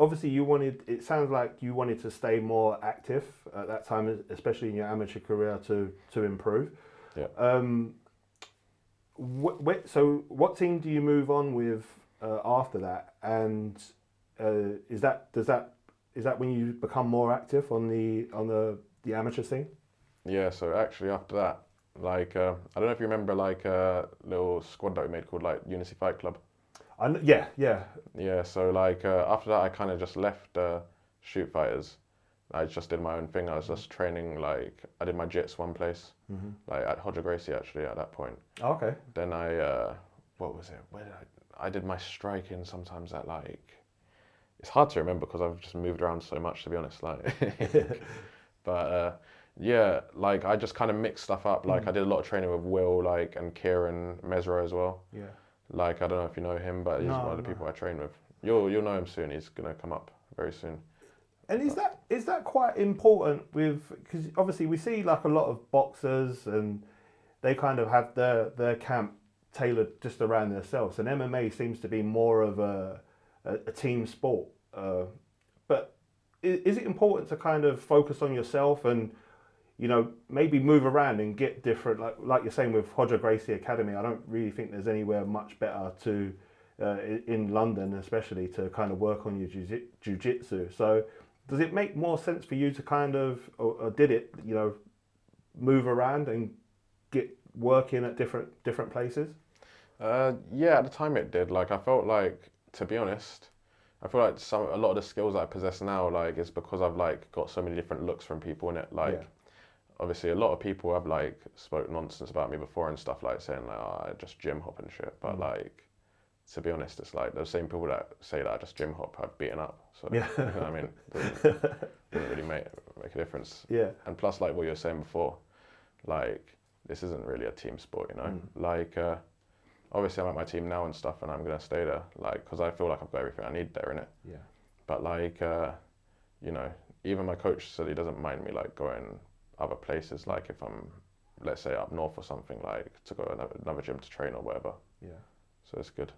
obviously it sounds like you wanted to stay more active at that time, especially in your amateur career to improve. Yeah. So what team do you move on with after that? And is that when you become more active on the amateur scene? Yeah, so actually after that, like, I don't know if you remember like a little squad that we made called like Unity Fight Club. Yeah. Yeah, so like after that I kind of just left Shoot Fighters. I just did my own thing. I was just training, like, I did my jits one place, like at Roger Gracie actually at that point. Oh, okay. Then what was it? Where did I did my striking sometimes at like, it's hard to remember because I've just moved around so much to be honest, like, but yeah, like I just kind of mixed stuff up. Like I did a lot of training with Will, like, and Kieran Mesro as well. Yeah. Like I don't know if you know him, but he's one of the people I train with. You'll know him soon. He's gonna come up very soon. And is that quite important with, because obviously we see like a lot of boxers and they kind of have their camp tailored just around themselves, and MMA seems to be more of a team sport. But is it important to kind of focus on yourself and, you know, maybe move around and get different, like you're saying with Roger Gracie Academy? I don't really think there's anywhere much better to in London, especially, to kind of work on your jiu-jitsu. So does it make more sense for you to kind of, or did it, you know, move around and get working at different places? Yeah, at the time it did. Like I felt like, to be honest, I feel like a lot of the skills that I possess now, like, is because I've like got so many different looks from people in it. Like, obviously a lot of people have like spoke nonsense about me before and stuff, like saying like, oh, I just gym hop and shit. But like, to be honest, it's like those same people that say that I just gym hop I've beaten up. So you know what I mean, doesn't really make a difference. Yeah. And plus, like what you were saying before, like this isn't really a team sport, you know. Like obviously I'm at my team now and stuff, and I'm gonna stay there, like, because I feel like I've got everything I need there in it. Yeah. But like you know, even my coach said he doesn't mind me like going other places, like if I'm, let's say, up north or something, like to go another gym to train or whatever. Yeah. So it's good.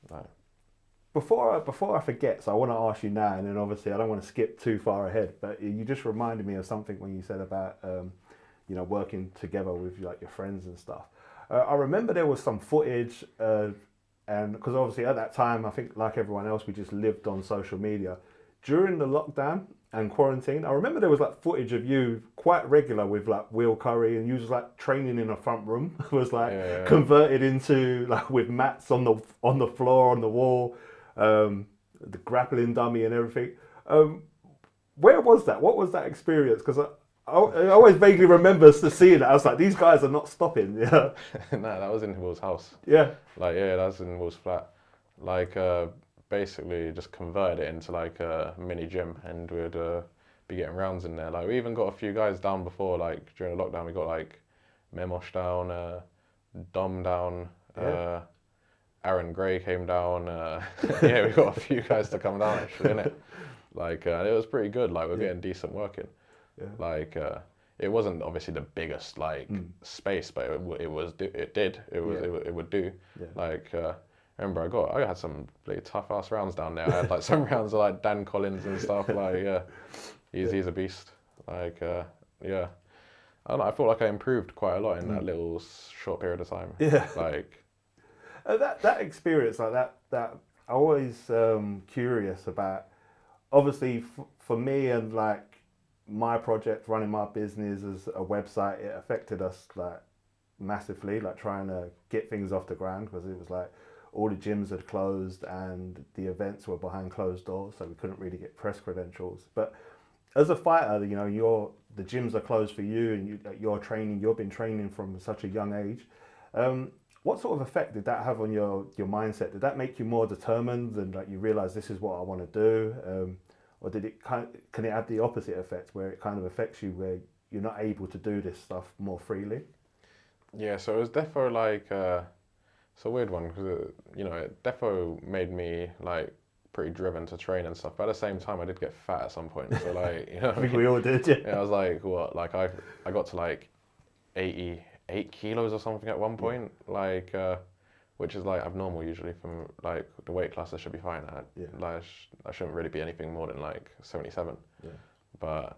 Right. Before I forget, so I want to ask you now, and then obviously I don't want to skip too far ahead, but you just reminded me of something when you said about you know, working together with like your friends and stuff. I remember there was some footage, and because obviously at that time, I think like everyone else, we just lived on social media. During the lockdown and quarantine, I remember there was like footage of you quite regular with like Will Currie, and you was like training in a front room. Was like converted into like with mats on the floor, on the wall, the grappling dummy and everything. Where was that? What was that experience? Because I always vaguely remember seeing it. I was like, these guys are not stopping. Yeah. No, that was in Will's house. Yeah. Like, yeah, that was in Will's flat. Like, basically just converted it into like a mini gym, and we'd be getting rounds in there. Like, we even got a few guys down before, like during the lockdown. We got like Memosh down, Dom down, Aaron Gray came down. Yeah, we got a few guys to come down actually, innit? Like, it was pretty good. Like, we're getting decent work in. Yeah. Like, it wasn't obviously the biggest like space, but it would do. Yeah. Like, remember I had some really tough ass rounds down there. I had like some rounds of like Dan Collins and stuff. Like, yeah, he's a beast. Like, yeah, I don't know. I felt like I improved quite a lot in that little short period of time. Yeah. Like, that experience, like that I always curious about. Obviously, for me and like my project, running my business as a website, it affected us like massively, like trying to get things off the ground, because it was like all the gyms had closed and the events were behind closed doors, so we couldn't really get press credentials. But as a fighter, you know, the gyms are closed for you, and you're training. You've been training from such a young age. What sort of effect did that have on your mindset? Did that make you more determined and like you realize this is what I want to do? Or did it can it have the opposite effect, where it kind of affects you, where you're not able to do this stuff more freely? Yeah, so it was defo like it's a weird one, because you know, it defo made me like pretty driven to train and stuff. But at the same time, I did get fat at some point. So like, you know, I think we all did. Yeah. I was like, what? Like I got to like 88 kilos or something at one point. Like which is like abnormal usually from like the weight class I should be fine at. Yeah. Like I shouldn't really be anything more than like 77. Yeah. But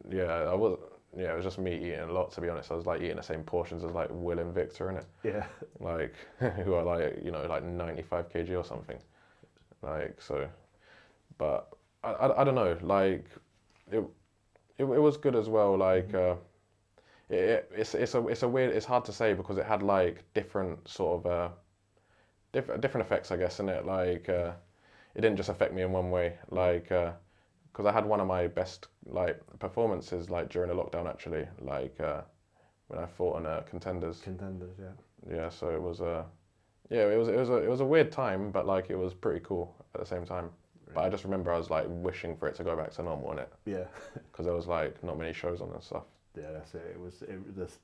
yeah, it was just me eating a lot, to be honest. I was like eating the same portions as like Will and Victor in it. Yeah. Like who are like, you know, like 95 kg or something. Like so, but I don't know, like it was good as well. Like it's a weird, it's hard to say because it had like different sort of different effects, I guess, in it. Like it didn't just affect me in one way. Like because I had one of my best like performances like during the lockdown actually. Like when I fought on Contenders. Contenders, yeah. Yeah, so it was yeah, it was a weird time, but like it was pretty cool at the same time. But I just remember I was like wishing for it to go back to normal in it. Yeah. Because there was like not many shows on and stuff. Yeah, that's it.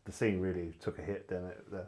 The scene really took a hit, didn't it?